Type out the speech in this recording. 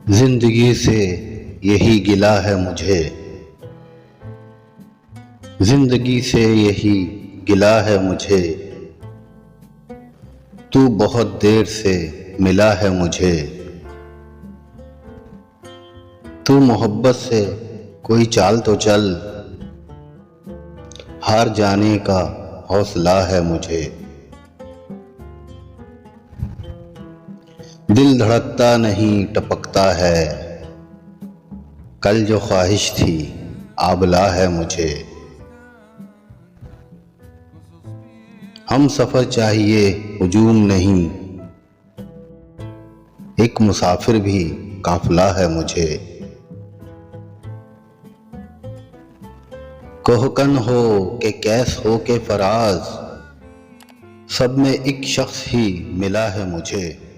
जिंदगी से यही गिला है मुझे, जिंदगी से यही गिला है मुझे। तू बहुत देर से मिला है मुझे। तू मोहब्बत से कोई चाल तो चल, हार जाने का हौसला है मुझे। दिल धड़कता नहीं टपकता है, कल जो ख्वाहिश थी आबला है मुझे। हम सफ़र चाहिए हुजूम नहीं, एक मुसाफिर भी काफिला है मुझे। कोहकन हो के कैस हो के फराज, सब में एक शख्स ही मिला है मुझे।